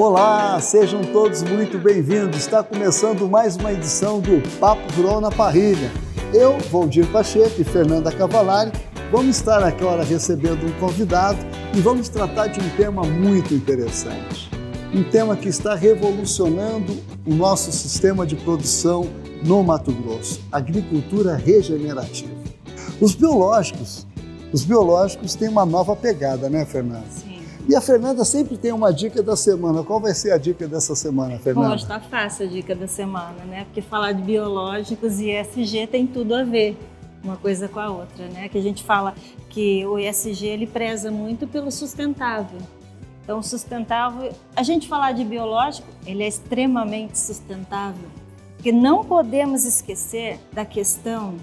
Olá, sejam todos muito bem-vindos. Está começando mais uma edição do Papo Rural na Parrilha. Eu, Valdir Pacheco e Fernanda Cavalari, vamos estar agora recebendo um convidado e vamos tratar de um tema muito interessante. Um tema que está revolucionando o nosso sistema de produção no Mato Grosso, agricultura regenerativa. Os biológicos têm uma nova pegada, né, Fernanda? Sim. E a Fernanda sempre tem uma dica da semana. Qual vai ser a dica dessa semana, Fernanda? Hoje está fácil a dica da semana, né? Porque falar de biológicos e ESG tem tudo a ver, uma coisa com a outra, né? Que a gente fala que o ESG ele preza muito pelo sustentável. Então, sustentável, a gente falar de biológico, ele é extremamente sustentável, porque não podemos esquecer da questão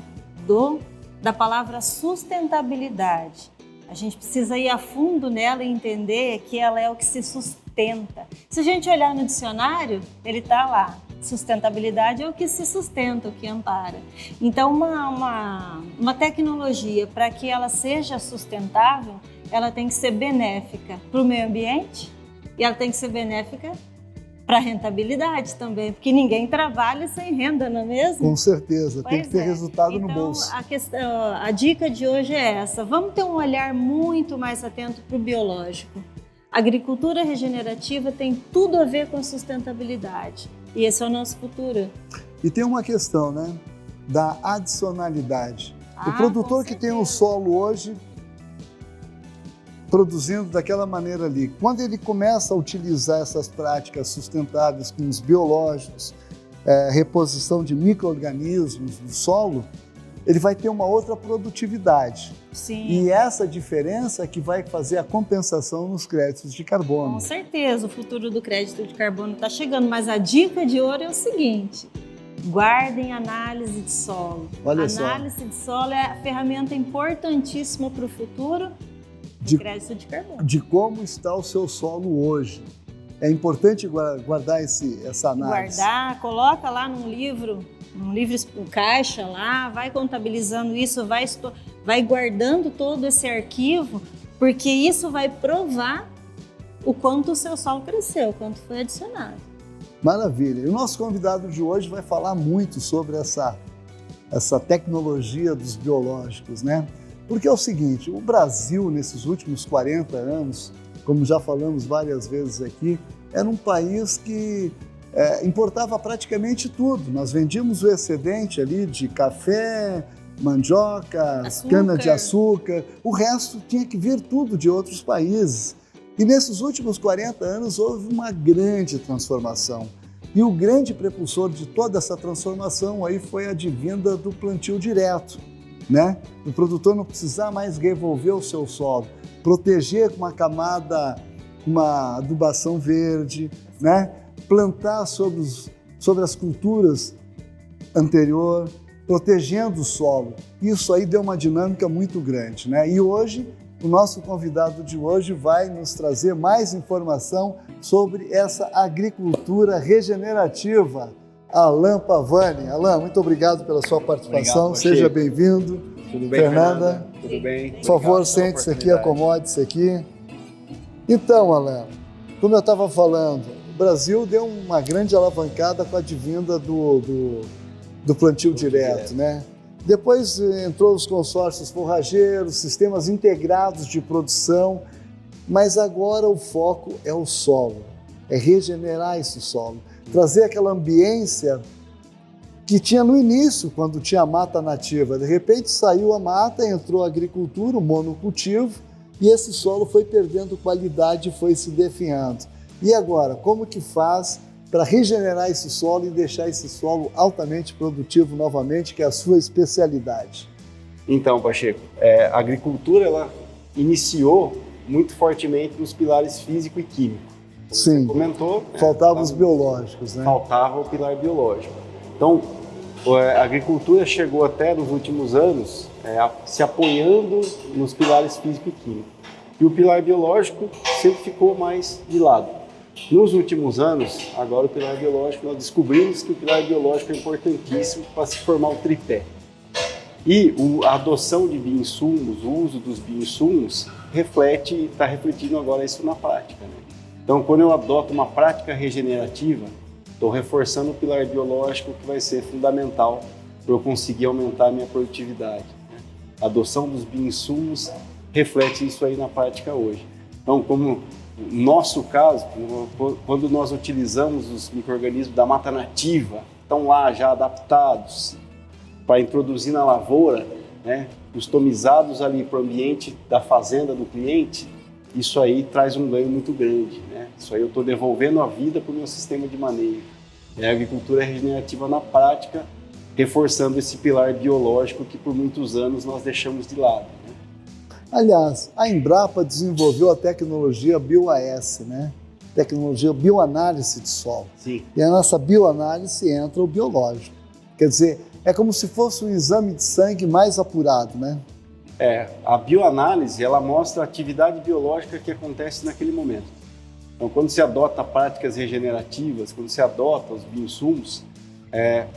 da palavra sustentabilidade. A gente precisa ir a fundo nela e entender que ela é o que se sustenta. Se a gente olhar no dicionário, ele está lá. Sustentabilidade é o que se sustenta, o que ampara. Então, uma tecnologia, para que ela seja sustentável, ela tem que ser benéfica para o meio ambiente e ela tem que ser benéfica para a rentabilidade também, porque ninguém trabalha sem renda, não é mesmo? Com certeza, tem que ter resultado no bolso. A dica de hoje é essa, vamos ter um olhar muito mais atento para o biológico. A agricultura regenerativa tem tudo a ver com a sustentabilidade e esse é o nosso futuro. E tem uma questão, né, da adicionalidade. O produtor que tem o solo hoje produzindo daquela maneira ali. Quando ele começa a utilizar essas práticas sustentáveis com os biológicos, reposição de micro-organismos no solo, ele vai ter uma outra produtividade. Sim. E essa diferença é que vai fazer a compensação nos créditos de carbono. Com certeza, o futuro do crédito de carbono está chegando, mas a dica de ouro é o seguinte: guardem análise de solo. Olha só. Análise de solo é a ferramenta importantíssima para o futuro de crédito de carbono. De como está o seu solo hoje. É importante guardar essa análise. Guardar, coloca lá num livro caixa lá, vai contabilizando isso, vai guardando todo esse arquivo, porque isso vai provar o quanto o seu solo cresceu, o quanto foi adicionado. Maravilha. E o nosso convidado de hoje vai falar muito sobre essa tecnologia dos biológicos, né? Porque é o seguinte, o Brasil, nesses últimos 40 anos, como já falamos várias vezes aqui, era um país que importava praticamente tudo. Nós vendíamos o excedente ali de café, mandioca, cana-de-açúcar. O resto tinha que vir tudo de outros países. E nesses últimos 40 anos houve uma grande transformação. E o grande prepulsor de toda essa transformação aí foi a advinda do plantio direto. Né? O produtor não precisar mais revolver o seu solo, proteger com uma camada, uma adubação verde, né? Plantar sobre as culturas anterior, protegendo o solo. Isso aí deu uma dinâmica muito grande, né? E hoje, o nosso convidado de hoje vai nos trazer mais informação sobre essa agricultura regenerativa. Alain Pavani. Alain, muito obrigado pela sua participação. Obrigado, seja bem-vindo. Tudo bem, Fernanda? Tudo bem. Por favor, sente-se aqui, acomode-se aqui. Então, Alain, como eu estava falando, o Brasil deu uma grande alavancada com a advinda do plantio direto, né? Depois entrou os consórcios forrageiros, sistemas integrados de produção, mas agora o foco é o solo, é regenerar esse solo. Trazer aquela ambiência que tinha no início, quando tinha a mata nativa. De repente saiu a mata, entrou a agricultura, o monocultivo, e esse solo foi perdendo qualidade e foi se definhando. E agora, como que faz para regenerar esse solo e deixar esse solo altamente produtivo novamente, que é a sua especialidade? Então, Pacheco, a agricultura ela iniciou muito fortemente nos pilares físico e químico. Sim, você comentou. Faltavam os biológicos, né? Faltava o pilar biológico. Então, a agricultura chegou até nos últimos anos se apoiando nos pilares físico e químico. E o pilar biológico sempre ficou mais de lado. Nos últimos anos, agora o pilar biológico, nós descobrimos que o pilar biológico é importantíssimo para se formar o tripé. E a adoção de bioinsumos, o uso dos bioinsumos, está refletindo agora isso na prática, né? Então, quando eu adoto uma prática regenerativa, estou reforçando o pilar biológico, que vai ser fundamental para eu conseguir aumentar a minha produtividade, né? A adoção dos bioinsumos reflete isso aí na prática hoje. Então, como no nosso caso, quando nós utilizamos os micro-organismos da mata nativa, estão lá já adaptados para introduzir na lavoura, né, customizados ali para o ambiente da fazenda do cliente, isso aí traz um ganho muito grande, né? Isso aí eu estou devolvendo a vida para o meu sistema de manejo. É a agricultura regenerativa na prática, reforçando esse pilar biológico que por muitos anos nós deixamos de lado, né? Aliás, a Embrapa desenvolveu a tecnologia BioAS, né? Tecnologia bioanálise de solo. Sim. E nessa bioanálise entra o biológico. Quer dizer, é como se fosse um exame de sangue mais apurado, né? A bioanálise, ela mostra a atividade biológica que acontece naquele momento. Então, quando se adota práticas regenerativas, quando se adota os bioinsumos,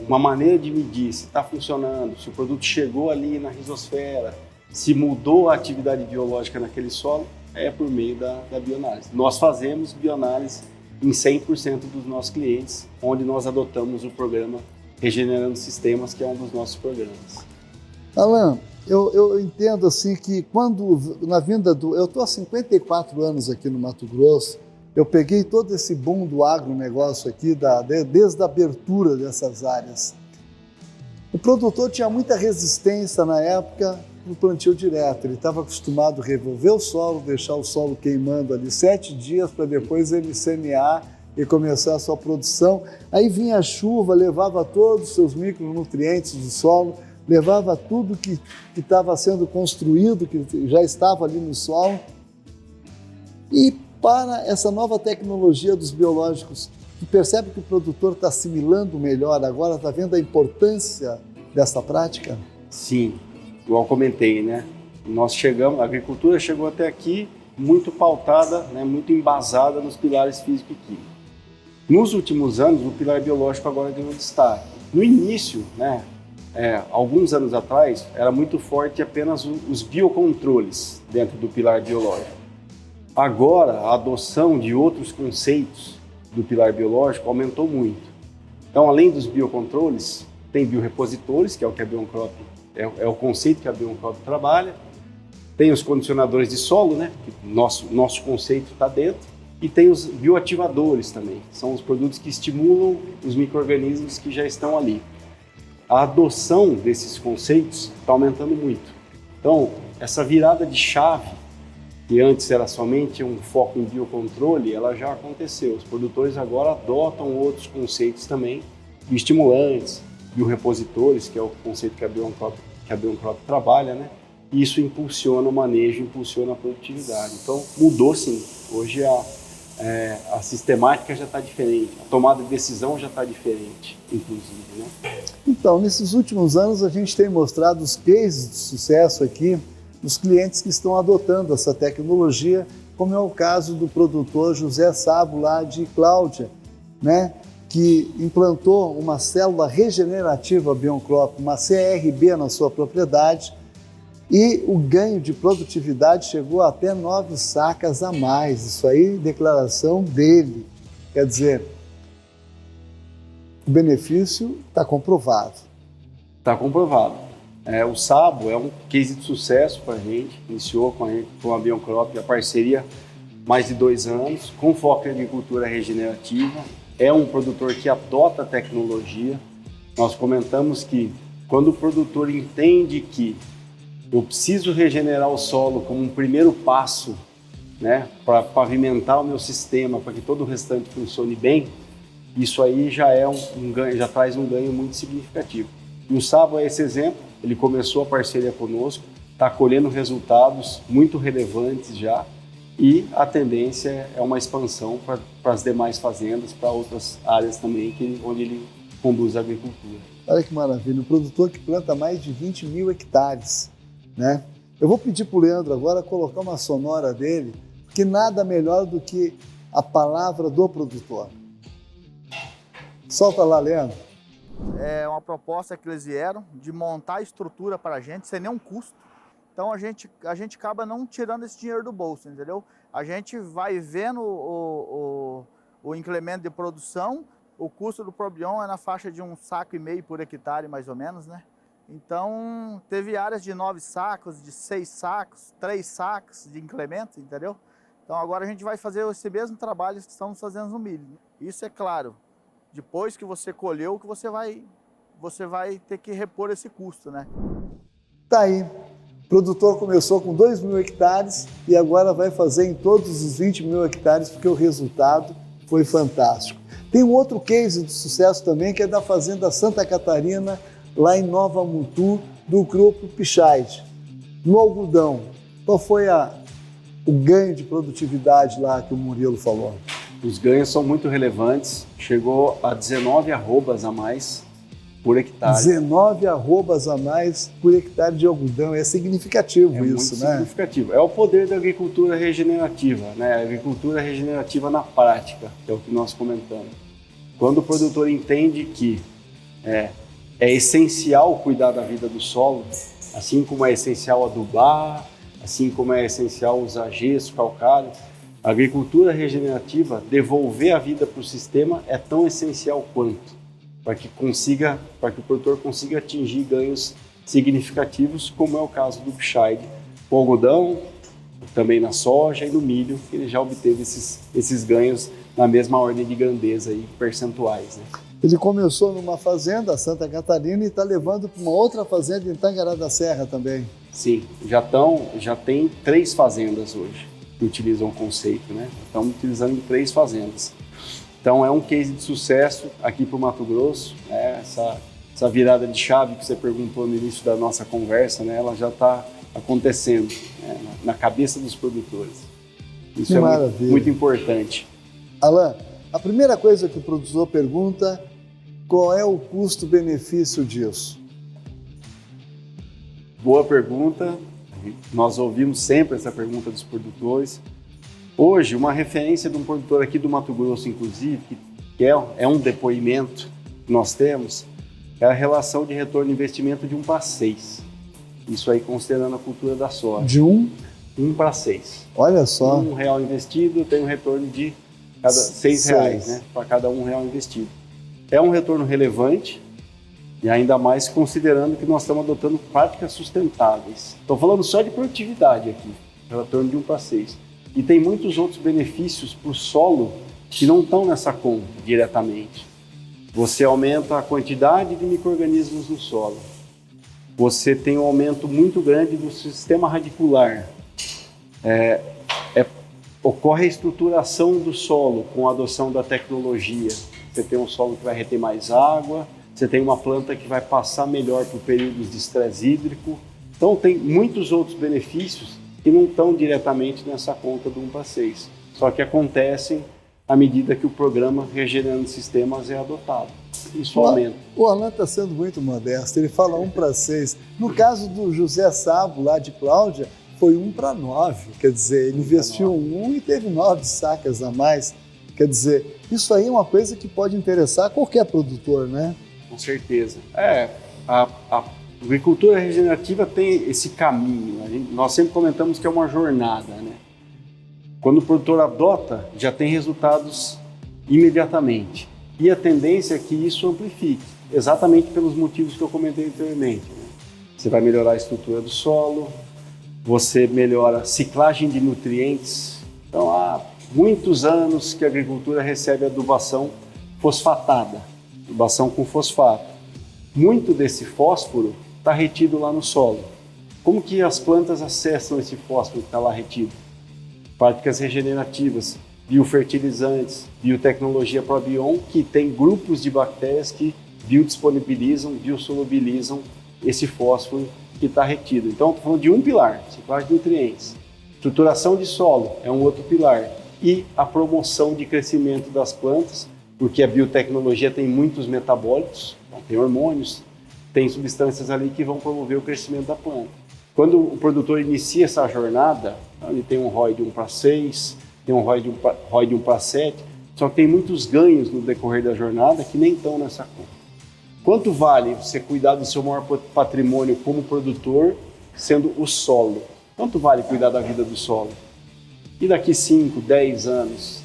uma maneira de medir se está funcionando, se o produto chegou ali na rizosfera, se mudou a atividade biológica naquele solo, é por meio da bioanálise. Nós fazemos bioanálise em 100% dos nossos clientes, onde nós adotamos o programa Regenerando Sistemas, que é um dos nossos programas. Alan, eu entendo assim que quando, na vinda eu estou há 54 anos aqui no Mato Grosso, eu peguei todo esse boom do agronegócio aqui, desde a abertura dessas áreas. O produtor tinha muita resistência na época no plantio direto. Ele estava acostumado a revolver o solo, deixar o solo queimando ali 7 dias para depois ele semear e começar a sua produção. Aí vinha a chuva, levava todos os seus micronutrientes do solo, levava tudo que estava sendo construído, que já estava ali no solo. E para essa nova tecnologia dos biológicos, tu percebe que o produtor está assimilando melhor agora, está vendo a importância dessa prática? Sim, igual comentei, né? A agricultura chegou até aqui muito pautada, né, muito embasada nos pilares físico e químico. Nos últimos anos, o pilar biológico agora ganhou destaque. No início, né, alguns anos atrás, era muito forte apenas os biocontroles dentro do pilar biológico. Agora, a adoção de outros conceitos do pilar biológico aumentou muito. Então, além dos biocontroles, tem biorepositores, que é o que a Bioncrop, é o conceito que a Bioncrop trabalha. Tem os condicionadores de solo, né, que nosso conceito está dentro. E tem os bioativadores também, que são os produtos que estimulam os micro-organismos que já estão ali. A adoção desses conceitos está aumentando muito. Então, essa virada de chave, que antes era somente um foco em biocontrole, ela já aconteceu. Os produtores agora adotam outros conceitos também, bioestimulantes, biorepositores, que é o conceito que a Bioncrop trabalha, né? E isso impulsiona o manejo, impulsiona a produtividade. Então, mudou sim. Hoje a sistemática já está diferente, a tomada de decisão já está diferente, inclusive, né? Então, nesses últimos anos, a gente tem mostrado os cases de sucesso aqui dos clientes que estão adotando essa tecnologia, como é o caso do produtor José Sabo, lá de Cláudia, né? Que implantou uma célula regenerativa Bioncrop, uma CRB na sua propriedade, e o ganho de produtividade chegou a até 9 sacas a mais. Isso aí, declaração dele. Quer dizer, o benefício está comprovado. Está comprovado. O Sabo é um case de sucesso para a gente. Iniciou com a Bioncrop a parceria mais de 2 anos, com foco em agricultura regenerativa. É um produtor que adota a tecnologia. Nós comentamos que quando o produtor entende que eu preciso regenerar o solo como um primeiro passo, né, para pavimentar o meu sistema, para que todo o restante funcione bem, isso aí já é um ganho, já traz um ganho muito significativo. E o Sabo é esse exemplo. Ele começou a parceria conosco, está colhendo resultados muito relevantes já, e a tendência é uma expansão para as demais fazendas, para outras áreas também, onde ele conduz a agricultura. Olha que maravilha, um produtor que planta mais de 20 mil hectares, né? Eu vou pedir para o Leandro agora colocar uma sonora dele, porque nada melhor do que a palavra do produtor. Solta lá, Leandro. É uma proposta que eles vieram de montar a estrutura para a gente sem nenhum custo. Então a gente acaba não tirando esse dinheiro do bolso, entendeu? A gente vai vendo o incremento de produção, o custo do Probion é na faixa de 1,5 saco por hectare, mais ou menos, né? Então, teve áreas de 9 sacos, de 6 sacos, 3 sacos de incremento, entendeu? Então, agora a gente vai fazer esse mesmo trabalho que estamos fazendo no milho. Isso é claro, depois que você colheu, que você vai ter que repor esse custo, né? Tá aí. O produtor começou com 2.000 hectares e agora vai fazer em todos os 20.000 hectares, porque o resultado foi fantástico. Tem um outro case de sucesso também, que é da Fazenda Santa Catarina, lá em Nova Mutum, do grupo Pichard. No algodão, qual foi o ganho de produtividade lá que o Murilo falou? Os ganhos são muito relevantes, chegou a 19 arrobas a mais por hectare. 19 arrobas a mais por hectare de algodão, é significativo isso, muito né? Significativo. É o poder da agricultura regenerativa, né? A agricultura regenerativa na prática, que é o que nós comentamos. Quando o produtor entende que é essencial cuidar da vida do solo, assim como é essencial adubar, assim como é essencial usar gesso, calcário, a agricultura regenerativa, devolver a vida para o sistema é tão essencial quanto, para que o produtor consiga atingir ganhos significativos, como é o caso do Pichard, com o algodão, também na soja e no milho, que ele já obteve esses ganhos na mesma ordem de grandeza e percentuais, né? Ele começou numa fazenda, Santa Catarina, e está levando para uma outra fazenda em Tangará da Serra também. Sim, já tem 3 fazendas hoje que utilizam o conceito, né? Estamos utilizando 3 fazendas. Então é um case de sucesso aqui para o Mato Grosso, né? Essa virada de chave que você perguntou no início da nossa conversa, né? Ela já está acontecendo, né? Na cabeça dos produtores. Isso é muito importante. Alain, a primeira coisa que o produtor pergunta, qual é o custo-benefício disso? Boa pergunta. Nós ouvimos sempre essa pergunta dos produtores. Hoje, uma referência de um produtor aqui do Mato Grosso, inclusive, que é um depoimento que nós temos, é a relação de retorno de investimento de 1 para 6. Isso aí considerando a cultura da soja. De 1 para 6. Olha só. R$1 investido tem um retorno de cada R$6, né? Para cada R$1 investido. É um retorno relevante, e ainda mais considerando que nós estamos adotando práticas sustentáveis. Estou falando só de produtividade aqui, retorno de 1 para 6. E tem muitos outros benefícios para o solo que não estão nessa conta diretamente. Você aumenta a quantidade de micro-organismos no solo. Você tem um aumento muito grande do sistema radicular. Ocorre a estruturação do solo com a adoção da tecnologia. Você tem um solo que vai reter mais água, você tem uma planta que vai passar melhor por períodos de estresse hídrico. Então tem muitos outros benefícios que não estão diretamente nessa conta do 1 para 6. Só que acontecem à medida que o programa Regenerando Sistemas é adotado. Isso aumenta. O Alain está sendo muito modesto, ele fala 1 para 6. No caso do José Sabo, lá de Cláudia, foi 1 para 9. Quer dizer, ele investiu 1 e teve 9 sacas a mais. Quer dizer, isso aí é uma coisa que pode interessar qualquer produtor, né? Com certeza. A agricultura regenerativa tem esse caminho. Nós sempre comentamos que é uma jornada, né? Quando o produtor adota, já tem resultados imediatamente. E a tendência é que isso amplifique, exatamente pelos motivos que eu comentei anteriormente, né? Você vai melhorar a estrutura do solo, você melhora a ciclagem de nutrientes. Então, há muitos anos que a agricultura recebe adubação fosfatada, adubação com fosfato. Muito desse fósforo está retido lá no solo. Como que as plantas acessam esse fósforo que está lá retido? Práticas regenerativas, biofertilizantes, biotecnologia Probion, que tem grupos de bactérias que biodisponibilizam, biosolubilizam esse fósforo que está retido. Então, estou falando de um pilar, ciclagem de nutrientes. Estruturação de solo é um outro pilar. E a promoção de crescimento das plantas, porque a biotecnologia tem muitos metabólitos, tem hormônios, tem substâncias ali que vão promover o crescimento da planta. Quando o produtor inicia essa jornada, ele tem um ROI de 1 para 6, tem um ROI de 1 para 7, só que tem muitos ganhos no decorrer da jornada que nem estão nessa conta. Quanto vale você cuidar do seu maior patrimônio como produtor sendo o solo. Quanto vale cuidar da vida do solo? E daqui 5, 10 anos?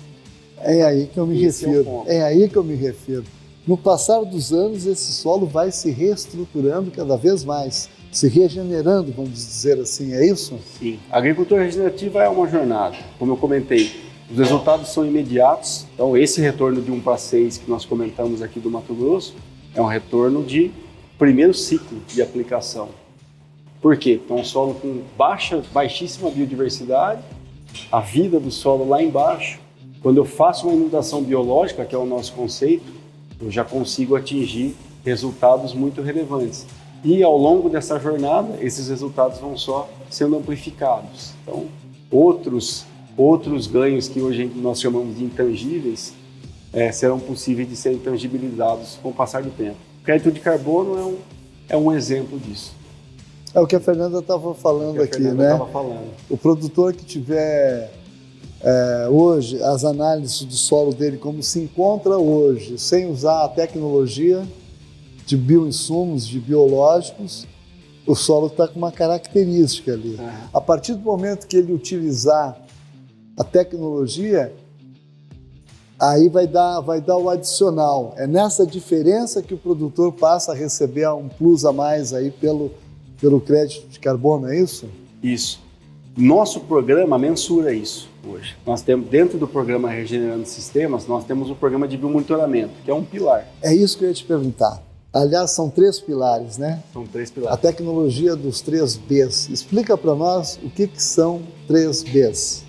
É aí que eu me Esse refiro. É aí que eu me refiro. No passar dos anos, esse solo vai se reestruturando cada vez mais, se regenerando, vamos dizer assim, é isso? Sim. A agricultura regenerativa é uma jornada, como eu comentei. Os resultados são imediatos, então esse retorno de 1:6 que nós comentamos aqui do Mato Grosso é um retorno de primeiro ciclo de aplicação. Por quê? Então, um solo com baixíssima biodiversidade, a vida do solo lá embaixo. Quando eu faço uma inundação biológica, que é o nosso conceito, eu já consigo atingir resultados muito relevantes. E ao longo dessa jornada, esses resultados vão só sendo amplificados. Então, outros ganhos que hoje nós chamamos de intangíveis serão possíveis de serem tangibilizados com o passar do tempo. O crédito de carbono é um exemplo disso. É o que a Fernanda estava falando aqui, né? O produtor que tiver hoje as análises do solo dele como se encontra hoje, sem usar a tecnologia de bioinsumos, de biológicos, o solo está com uma característica ali. A partir do momento que ele utilizar a tecnologia, aí vai dar o adicional. É nessa diferença que o produtor passa a receber um plus a mais aí pelo crédito de carbono, é isso? Isso. Nosso programa mensura isso hoje. Nós temos, dentro do programa Regenerando Sistemas, nós temos o programa de biomonitoramento, que é um pilar. É isso que eu ia te perguntar. Aliás, são 3 pilares, né? São 3 pilares. A tecnologia dos 3 Bs. Explica para nós o que são 3 Bs.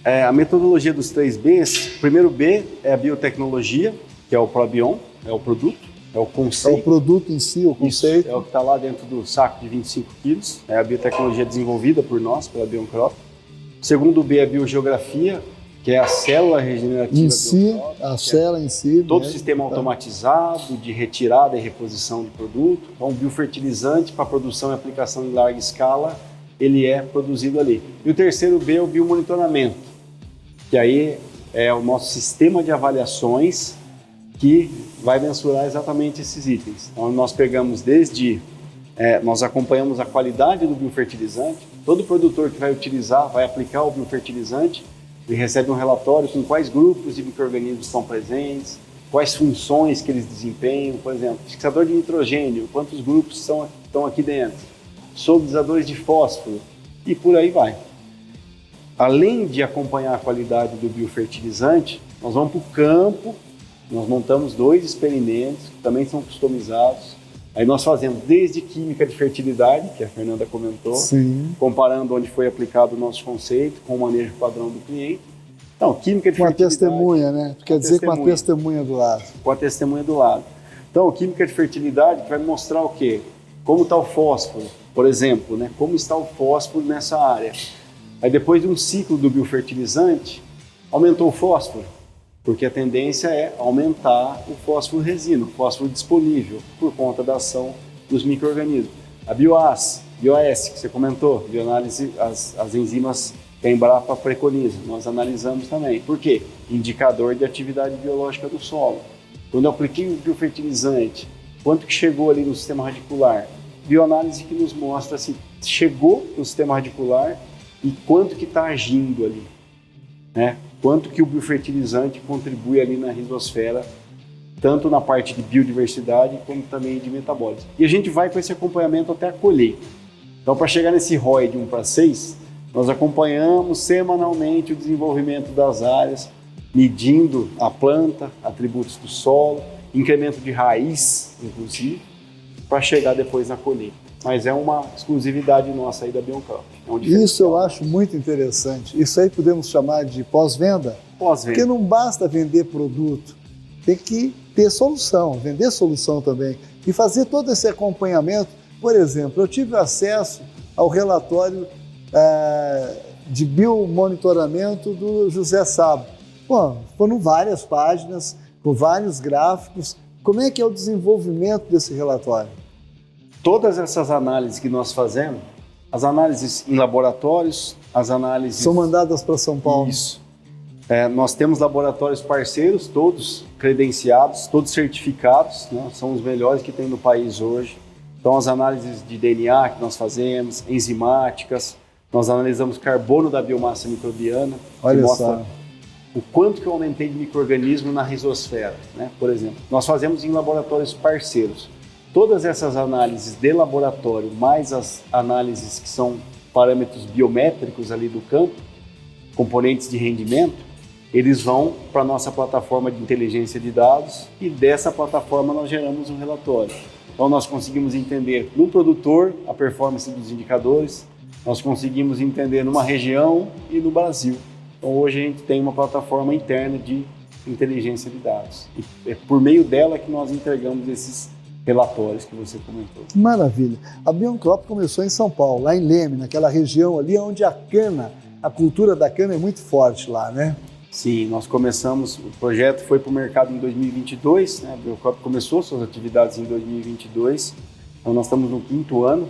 A metodologia dos 3 Bs, o primeiro B é a biotecnologia, que é o Probion, é o produto, é o conceito. É o produto em si, o conceito. Isso, é o que está lá dentro do saco de 25 quilos. É a biotecnologia desenvolvida por nós, pela Bioncrop. O segundo B é a biogeografia, que é a célula regenerativa em si, a célula em si. Todo o sistema automatizado de retirada e reposição de produto. Então, o biofertilizante para produção e aplicação em larga escala, ele é produzido ali. E o terceiro B é o biomonitoramento, que aí é o nosso sistema de avaliações que vai mensurar exatamente esses itens. Então, nós pegamos nós acompanhamos a qualidade do biofertilizante. Todo produtor que vai utilizar, vai aplicar o biofertilizante, ele recebe um relatório com quais grupos de micro-organismos estão presentes, quais funções que eles desempenham, por exemplo, fixador de nitrogênio, quantos grupos estão aqui dentro, solubilizadores de fósforo e por aí vai. Além de acompanhar a qualidade do biofertilizante, nós vamos para o campo, nós montamos 2 experimentos que também são customizados. Aí nós fazemos desde química de fertilidade, que a Fernanda comentou, sim, comparando onde foi aplicado o nosso conceito com o manejo padrão do cliente. Então, química de fertilidade... Com a testemunha, né? Quer dizer, com a testemunha do lado. Com a testemunha do lado. Então, química de fertilidade que vai mostrar o quê? Como está o fósforo, por exemplo, né? Como está o fósforo nessa área. Aí depois de um ciclo do biofertilizante, aumentou o fósforo, porque a tendência é aumentar o fósforo resina, o fósforo disponível, por conta da ação dos micro-organismos. A BioAS, que você comentou, bioanálise, as enzimas que a Embrapa preconiza, nós analisamos também. Por quê? Indicador de atividade biológica do solo. Quando eu apliquei o biofertilizante, quanto que chegou ali no sistema radicular? Bioanálise que nos mostra se chegou no sistema radicular e quanto que está agindo ali, né? Quanto que o biofertilizante contribui ali na rizosfera, tanto na parte de biodiversidade, como também de metabólise. E a gente vai com esse acompanhamento até a colheita. Então, para chegar nesse ROI de 1:6, nós acompanhamos semanalmente o desenvolvimento das áreas, medindo a planta, atributos do solo, incremento de raiz, inclusive, para chegar depois na colheita. Mas é uma exclusividade nossa aí da Bioncrop. Isso eu acho muito interessante. Isso aí podemos chamar de pós-venda? Pós-venda. Porque não basta vender produto, tem que ter solução, vender solução também. E fazer todo esse acompanhamento. Por exemplo, eu tive acesso ao relatório de biomonitoramento do José Sabo. Bom, foram várias páginas, com vários gráficos. Como é que é o desenvolvimento desse relatório? Todas essas análises que nós fazemos, as análises em laboratórios, as análises... São mandadas para São Paulo. Isso. Nós temos laboratórios parceiros, todos credenciados, todos certificados, né? São os melhores que tem no país hoje. Então, as análises de DNA que nós fazemos, enzimáticas, nós analisamos carbono da biomassa microbiana, que mostra o quanto que eu aumentei de micro-organismo na rizosfera, né? Por exemplo, nós fazemos em laboratórios parceiros. Todas essas análises de laboratório, mais as análises que são parâmetros biométricos ali do campo, componentes de rendimento, eles vão para a nossa plataforma de inteligência de dados e dessa plataforma nós geramos um relatório. Então nós conseguimos entender no produtor a performance dos indicadores, nós conseguimos entender numa região e no Brasil. Então hoje a gente tem uma plataforma interna de inteligência de dados. E é por meio dela que nós entregamos esses relatórios que você comentou. Maravilha. A Bioncrop começou em São Paulo, lá em Leme, naquela região ali onde a cana, a cultura da cana é muito forte lá, né? Sim, nós começamos, o projeto foi para o mercado em 2022, né? A Bioncrop começou suas atividades em 2022, então nós estamos no 5º ano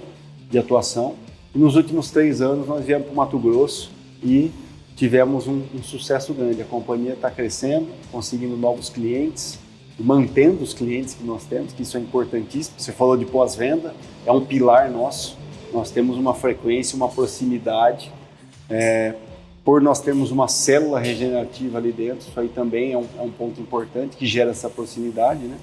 de atuação. E nos últimos 3 anos nós viemos para o Mato Grosso e tivemos um sucesso grande. A companhia está crescendo, conseguindo novos clientes, mantendo os clientes que nós temos, que isso é importantíssimo. Você falou de pós-venda, é um pilar nosso. Nós temos uma frequência, uma proximidade. Por nós termos uma célula regenerativa ali dentro, isso aí também é um ponto importante que gera essa proximidade, né?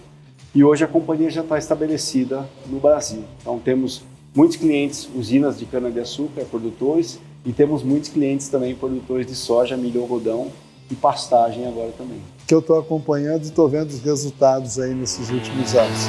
E hoje a companhia já está estabelecida no Brasil. Então temos muitos clientes, usinas de cana-de-açúcar, produtores, e temos muitos clientes também, produtores de soja, milho, algodão e pastagem agora também. Que eu estou acompanhando e estou vendo os resultados aí nesses últimos anos.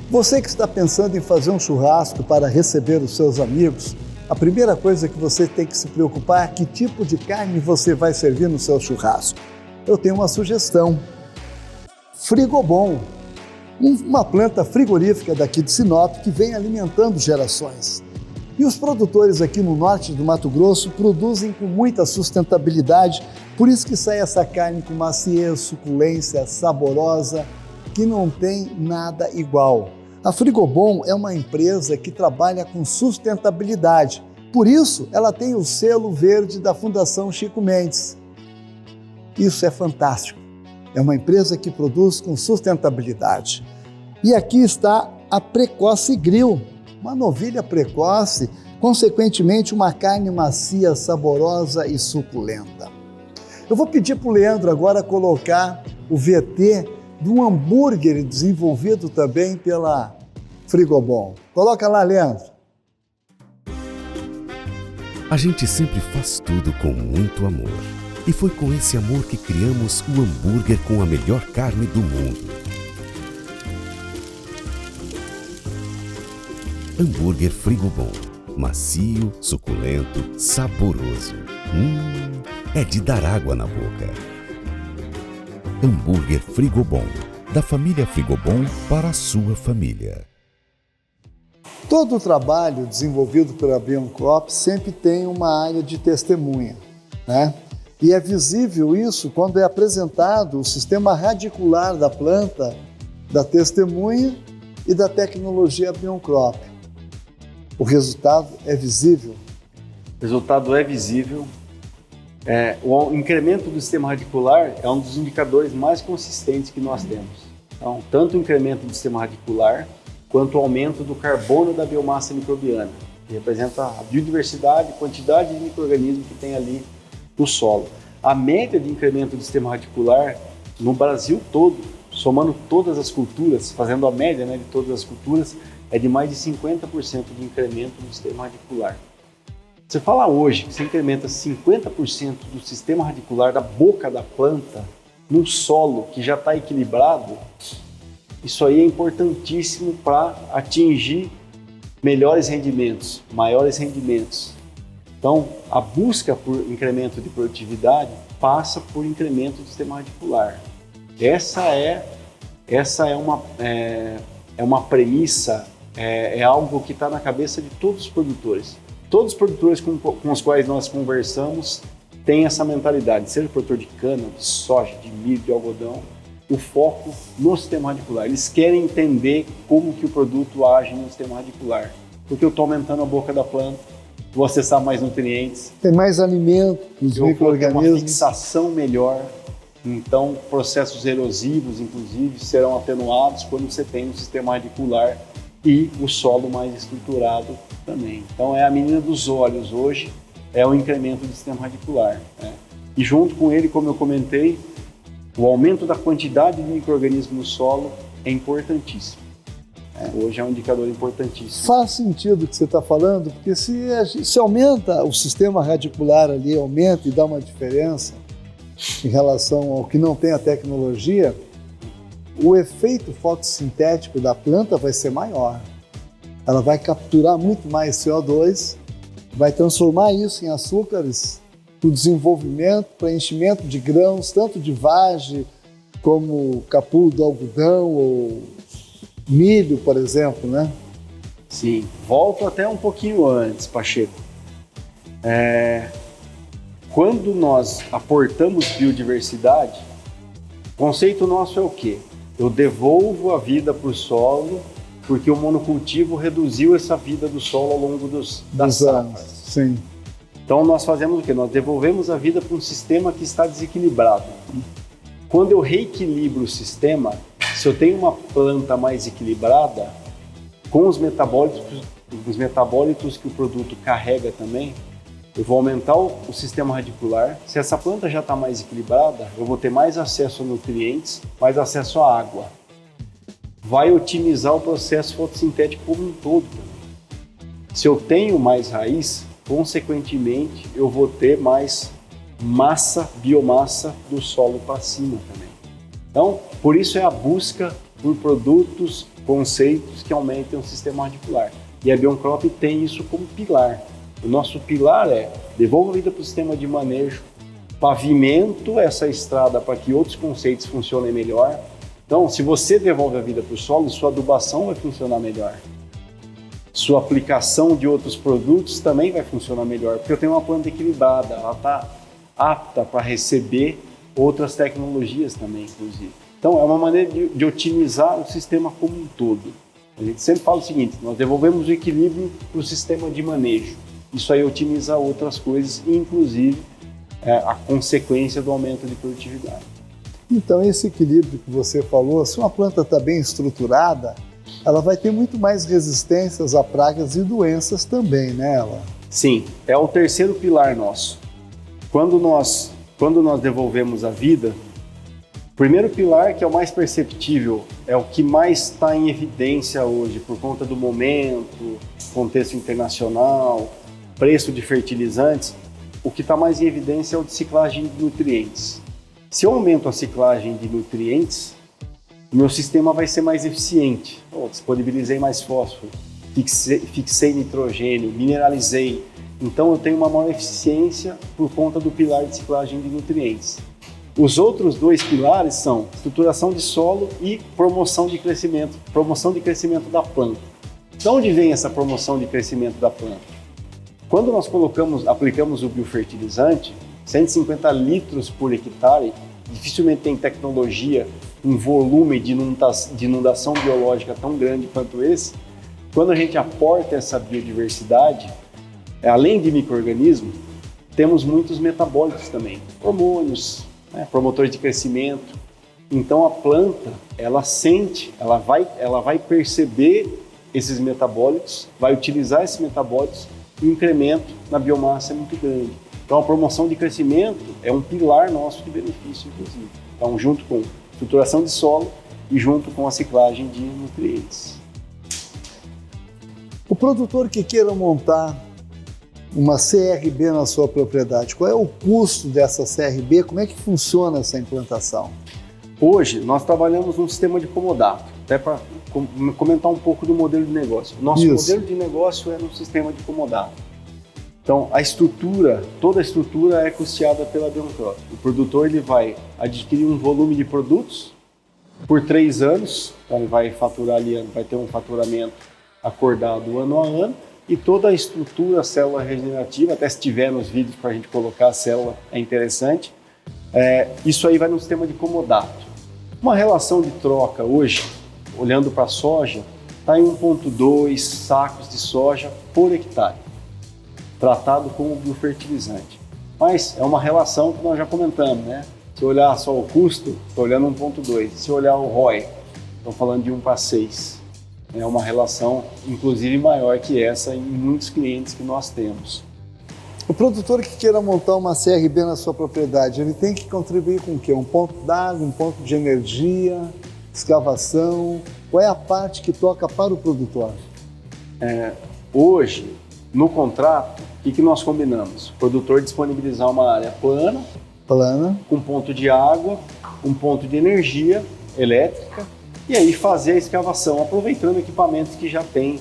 Você que está pensando em fazer um churrasco para receber os seus amigos, a primeira coisa que você tem que se preocupar é que tipo de carne você vai servir no seu churrasco. Eu tenho uma sugestão. Frigobom, uma planta frigorífica daqui de Sinop que vem alimentando gerações. E os produtores aqui no norte do Mato Grosso produzem com muita sustentabilidade, por isso que sai essa carne com maciez, suculência, saborosa, que não tem nada igual. A Frigobom é uma empresa que trabalha com sustentabilidade, por isso ela tem o selo verde da Fundação Chico Mendes. Isso é fantástico, é uma empresa que produz com sustentabilidade. E aqui está a Precoce Grill, uma novilha precoce, consequentemente uma carne macia, saborosa e suculenta. Eu vou pedir para o Leandro agora colocar o VT de um hambúrguer desenvolvido também pela Frigobom. Coloca lá, Leandro. A gente sempre faz tudo com muito amor. E foi com esse amor que criamos o hambúrguer com a melhor carne do mundo. Hambúrguer Frigobom. Macio, suculento, saboroso. É de dar água na boca. Hambúrguer Frigobom, da família Frigobom para a sua família. Todo o trabalho desenvolvido pela Bioncrop sempre tem uma área de testemunha, né? E é visível isso quando é apresentado o sistema radicular da planta, da testemunha e da tecnologia Bioncrop. O resultado é visível? O resultado é visível. O incremento do sistema radicular é um dos indicadores mais consistentes que nós temos. Então, tanto o incremento do sistema radicular, quanto o aumento do carbono da biomassa microbiana, que representa a biodiversidade, quantidade de micro-organismos que tem ali no solo. A média de incremento do sistema radicular no Brasil todo, somando todas as culturas, fazendo a média, né, de todas as culturas, é de mais de 50% de incremento do sistema radicular. Você fala hoje que você incrementa 50% do sistema radicular da boca da planta num solo que já está equilibrado, isso aí é importantíssimo para atingir melhores rendimentos, maiores rendimentos. Então, a busca por incremento de produtividade passa por incremento do sistema radicular. Essa é uma premissa, é algo que está na cabeça de todos os produtores. Todos os produtores com os quais nós conversamos têm essa mentalidade, seja produtor de cana, de soja, de milho, de algodão, o foco no sistema radicular. Eles querem entender como que o produto age no sistema radicular, porque eu estou aumentando a boca da planta, vou acessar mais nutrientes. Tem mais alimentos, Eu vou ter uma micro-organismos. fixação melhor, então processos erosivos, inclusive, serão atenuados quando você tem um sistema radicular e o solo mais estruturado também. Então é a menina dos olhos hoje, é o incremento do sistema radicular, né? E junto com ele, como eu comentei, o aumento da quantidade de micro-organismos no solo é importantíssimo. Hoje é um indicador importantíssimo. Faz sentido o que você está falando, porque se aumenta o sistema radicular ali, aumenta e dá uma diferença em relação ao que não tem a tecnologia, o efeito fotossintético da planta vai ser maior. Ela vai capturar muito mais CO2, vai transformar isso em açúcares para o desenvolvimento, preenchimento de grãos, tanto de vagem como capulo do algodão ou milho, por exemplo, né? Sim, volto até um pouquinho antes, Pacheco. Quando nós aportamos biodiversidade, o conceito nosso é o quê? Eu devolvo a vida para o solo, porque o monocultivo reduziu essa vida do solo ao longo das safras. Sim. Então nós fazemos o quê? Nós devolvemos a vida para um sistema que está desequilibrado. Quando eu reequilibro o sistema, se eu tenho uma planta mais equilibrada, com os metabólitos que o produto carrega também, eu vou aumentar o sistema radicular. Se essa planta já está mais equilibrada, eu vou ter mais acesso a nutrientes, mais acesso à água. Vai otimizar o processo fotossintético como um todo também. Se eu tenho mais raiz, consequentemente, eu vou ter mais biomassa do solo para cima também. Então, por isso é a busca por produtos, conceitos que aumentem o sistema radicular. E a Bioncrop tem isso como pilar. O nosso pilar é devolva a vida para o sistema de manejo, pavimento essa estrada para que outros conceitos funcionem melhor. Então, se você devolve a vida para o solo, sua adubação vai funcionar melhor. Sua aplicação de outros produtos também vai funcionar melhor, porque eu tenho uma planta equilibrada, ela está apta para receber outras tecnologias também, inclusive. Então, é uma maneira de otimizar o sistema como um todo. A gente sempre fala o seguinte, nós devolvemos o equilíbrio para o sistema de manejo. Isso aí otimiza outras coisas, inclusive a consequência do aumento de produtividade. Então, esse equilíbrio que você falou, se uma planta está bem estruturada, ela vai ter muito mais resistências a pragas e doenças também, né, ela? Sim, é o terceiro pilar nosso. Quando nós devolvemos a vida, o primeiro pilar, que é o mais perceptível, é o que mais está em evidência hoje, por conta do momento, contexto internacional, preço de fertilizantes, o que está mais em evidência é o de ciclagem de nutrientes. Se eu aumento a ciclagem de nutrientes, o meu sistema vai ser mais eficiente. Disponibilizei mais fósforo, fixei nitrogênio, mineralizei. Então eu tenho uma maior eficiência por conta do pilar de ciclagem de nutrientes. Os outros dois pilares são estruturação de solo e promoção de crescimento da planta. De onde vem essa promoção de crescimento da planta? Quando nós aplicamos o biofertilizante, 150 litros por hectare, dificilmente tem tecnologia, um volume de inundação biológica tão grande quanto esse. Quando a gente aporta essa biodiversidade, além de micro-organismos, temos muitos metabólitos também, hormônios, promotores de crescimento. Então a planta, ela sente, ela vai perceber esses metabólitos, vai utilizar esses metabólitos e o incremento na biomassa é muito grande. Então a promoção de crescimento é um pilar nosso de benefício, inclusive. Então, junto com estruturação de solo e junto com a ciclagem de nutrientes. O produtor que queira montar uma CRB na sua propriedade, qual é o custo dessa CRB? Como é que funciona essa implantação? Hoje, nós trabalhamos num sistema de comodato, até para comentar um pouco do modelo de negócio. Nosso modelo de negócio é no sistema de comodato. Então, toda a estrutura é custeada pela Bioncrop. O produtor ele vai adquirir um volume de produtos por 3 anos, então ele vai faturar ali, vai ter um faturamento acordado ano a ano, e toda a estrutura, a célula regenerativa, até se tiver nos vídeos para a gente colocar a célula, é interessante. Isso aí vai no sistema de comodato. Uma relação de troca hoje, olhando para a soja, está em 1,2 sacos de soja por hectare, tratado como biofertilizante. Mas é uma relação que nós já comentamos, né? Se olhar só o custo, estou olhando 1,2. Se olhar o ROI, estou falando de 1:6. É uma relação, inclusive, maior que essa em muitos clientes que nós temos. O produtor que queira montar uma CRB na sua propriedade, ele tem que contribuir com o quê? Um ponto d'água, um ponto de energia, escavação? Qual é a parte que toca para o produtor? Hoje, no contrato, o que nós combinamos? O produtor disponibilizar uma área plana, com ponto de água, um ponto de energia elétrica, e aí fazer a escavação, aproveitando equipamentos que já tem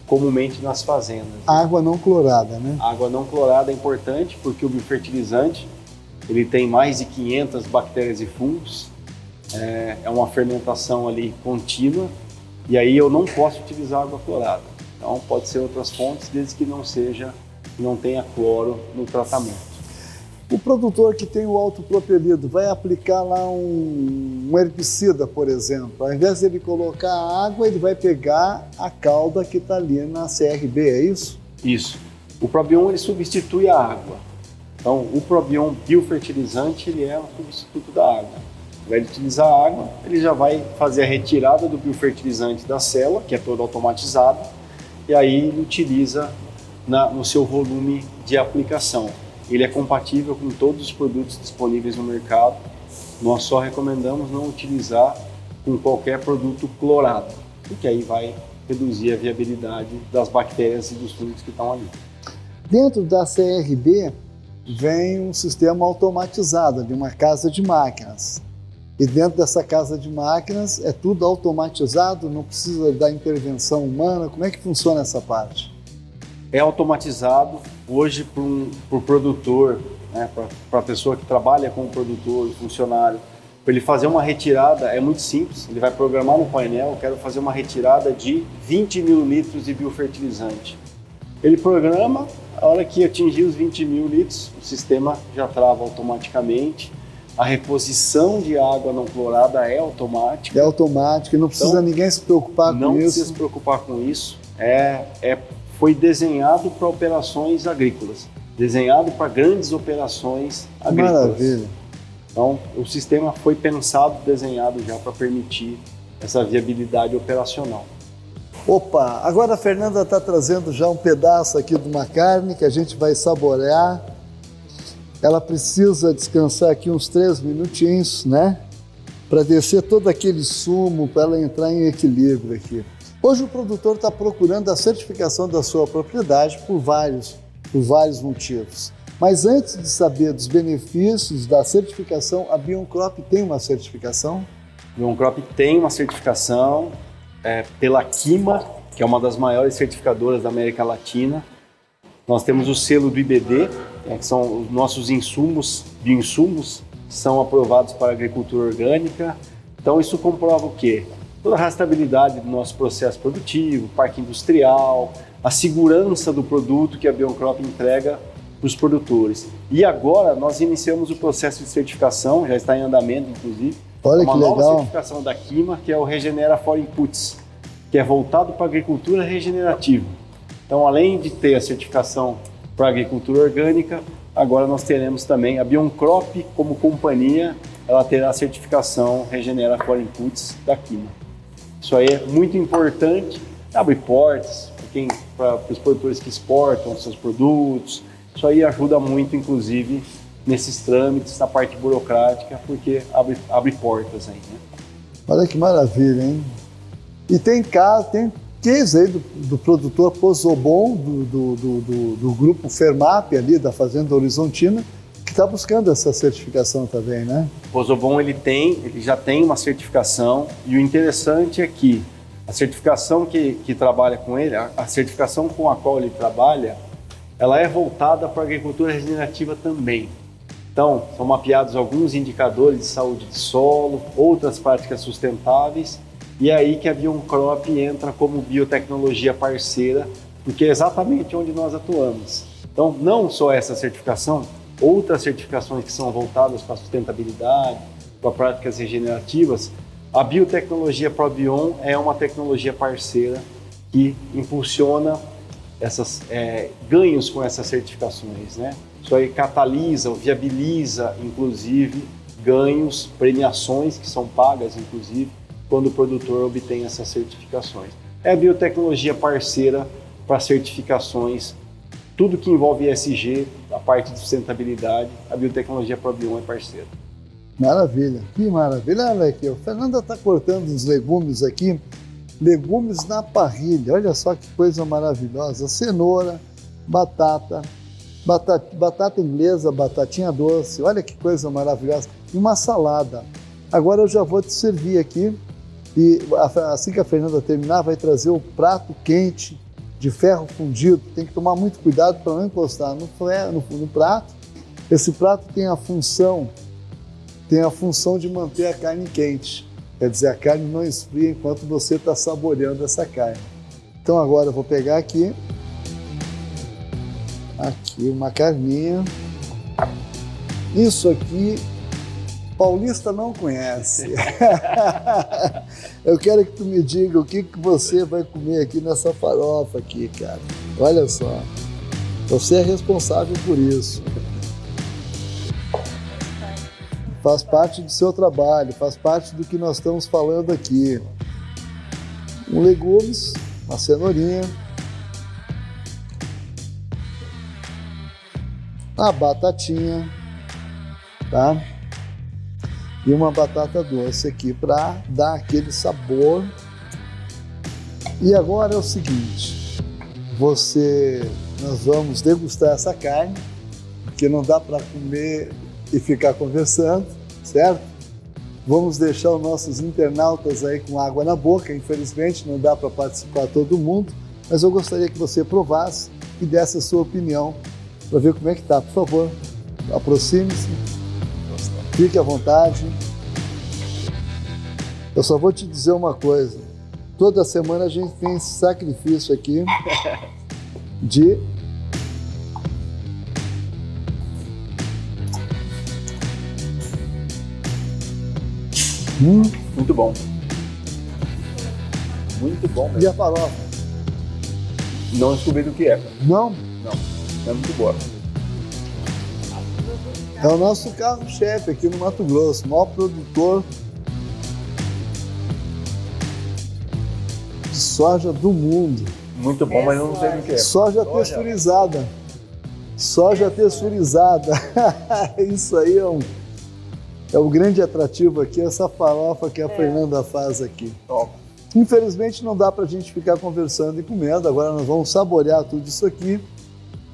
comumente nas fazendas. Água não clorada, né? Água não clorada é importante porque o biofertilizante ele tem mais de 500 bactérias e fungos, é uma fermentação ali contínua, e aí eu não posso utilizar água clorada. Então pode ser outras fontes, desde que não tenha cloro no tratamento. O produtor que tem o autopropelido vai aplicar lá um herbicida, por exemplo. Ao invés de ele colocar água, ele vai pegar a calda que está ali na CRB, é isso? Isso. O Probion ele substitui a água. Então, o Probion biofertilizante ele é um substituto da água. Ao invés de utilizar a água, ele já vai fazer a retirada do biofertilizante da célula, que é todo automatizado, e aí ele utiliza no seu volume de aplicação. Ele é compatível com todos os produtos disponíveis no mercado. Nós só recomendamos não utilizar com qualquer produto clorado, porque aí vai reduzir a viabilidade das bactérias e dos fungos que estão ali. Dentro da CRB vem um sistema automatizado, de uma casa de máquinas. E dentro dessa casa de máquinas é tudo automatizado, não precisa da intervenção humana. Como é que funciona essa parte? É automatizado hoje para o produtor, né, para a pessoa que trabalha com o produtor, o funcionário. Para ele fazer uma retirada é muito simples, ele vai programar no painel, eu quero fazer uma retirada de 20 mil litros de biofertilizante. Ele programa, a hora que atingir os 20 mil litros, o sistema já trava automaticamente. A reposição de água não clorada é automática. É automática, não precisa então, ninguém se preocupar com isso. Não precisa se preocupar com isso. Foi desenhado para operações agrícolas, desenhado para grandes operações agrícolas. Maravilha. Então, o sistema foi pensado, desenhado já para permitir essa viabilidade operacional. Opa, agora a Fernanda está trazendo já um pedaço aqui de uma carne que a gente vai saborear. Ela precisa descansar aqui uns 3 minutinhos, né? Para descer todo aquele sumo, para ela entrar em equilíbrio aqui. Hoje o produtor está procurando a certificação da sua propriedade por vários motivos. Mas antes de saber dos benefícios da certificação, a Bioncrop tem uma certificação? A Bioncrop tem uma certificação pela Quima, que é uma das maiores certificadoras da América Latina. Nós temos o selo do IBD, que são os nossos bioinsumos, que são aprovados para a agricultura orgânica. Então isso comprova o quê? Toda a rastreabilidade do nosso processo produtivo, parque industrial, a segurança do produto que a Bioncrop entrega para os produtores. E agora nós iniciamos o processo de certificação, já está em andamento inclusive. Olha uma que nova legal. certificação da Quima, que é o Regenera for Inputs, que é voltado para a agricultura regenerativa. Então, além de ter a certificação para a agricultura orgânica, agora nós teremos também a Bioncrop como companhia, ela terá a certificação Regenera for Inputs da Quima. Isso aí é muito importante, abre portas para os produtores que exportam seus produtos. Isso aí ajuda muito, inclusive, nesses trâmites, na parte burocrática, porque abre portas aí, né? Olha que maravilha, hein? E tem case aí do produtor Pozobon, do grupo Fermap ali, da Fazenda Horizontina, que está buscando essa certificação também, né? O Pozobon ele já tem uma certificação, e o interessante é que a certificação que trabalha com ele, a certificação com a qual ele trabalha, ela é voltada para a agricultura regenerativa também. Então, são mapeados alguns indicadores de saúde de solo, outras práticas sustentáveis, e é aí que a Bioncrop entra como biotecnologia parceira, porque é exatamente onde nós atuamos. Então, não só essa certificação, outras certificações que são voltadas para a sustentabilidade, para práticas regenerativas, A biotecnologia Probion é uma tecnologia parceira que impulsiona esses ganhos com essas certificações, né? Isso aí catalisa, viabiliza, inclusive, ganhos, premiações que são pagas, inclusive, quando o produtor obtém essas certificações. É a biotecnologia parceira para certificações, tudo que envolve ESG, a parte de sustentabilidade, a biotecnologia Probion é parceira. Maravilha, que maravilha. Olha aqui, o Fernando está cortando os legumes aqui, legumes na parrilha, olha só que coisa maravilhosa, cenoura, batata inglesa, batatinha doce, olha que coisa maravilhosa, e uma salada. Agora eu já vou te servir aqui, e assim que a Fernanda terminar, vai trazer o prato quente de ferro fundido. Tem que tomar muito cuidado para não encostar no prato. Esse prato tem a função de manter a carne quente. Quer dizer, a carne não esfria enquanto você está saboreando essa carne. Então agora eu vou pegar aqui uma carninha. Isso aqui, paulista não conhece. Eu quero que tu me diga o que você vai comer aqui nessa farofa aqui, cara. Olha só, você é responsável por isso. Faz parte do seu trabalho, faz parte do que nós estamos falando aqui. Legumes, uma cenourinha, a batatinha, tá? E uma batata doce aqui para dar aquele sabor. E agora é o seguinte, nós vamos degustar essa carne, porque não dá para comer e ficar conversando, certo? Vamos deixar os nossos internautas aí com água na boca, infelizmente não dá para participar todo mundo, mas eu gostaria que você provasse e desse a sua opinião para ver como é que tá. Por favor, aproxime-se, fique à vontade. Eu só vou te dizer uma coisa, toda semana a gente tem esse sacrifício aqui de Muito bom. Muito bom mesmo. E a farofa? Não descobri do que é. Não? Não, é muito boa. É o nosso carro-chefe aqui no Mato Grosso, o maior produtor de soja do mundo. Muito bom, mas eu não sei do que é. Soja texturizada. Soja texturizada. Isso aí é o grande atrativo aqui, essa farofa que a Fernanda faz aqui. Toma. Infelizmente não dá para a gente ficar conversando e comendo, agora nós vamos saborear tudo isso aqui.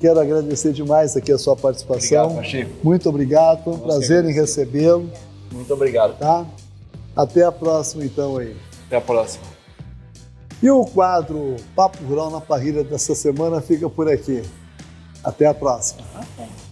Quero agradecer demais aqui a sua participação. Obrigado, Pacheco. Muito obrigado, foi um prazer em recebê-lo. Muito obrigado. Tá? Até a próxima então aí. Até a próxima. E o quadro Papo Rural na Parrilha dessa semana fica por aqui. Até a próxima. Ok.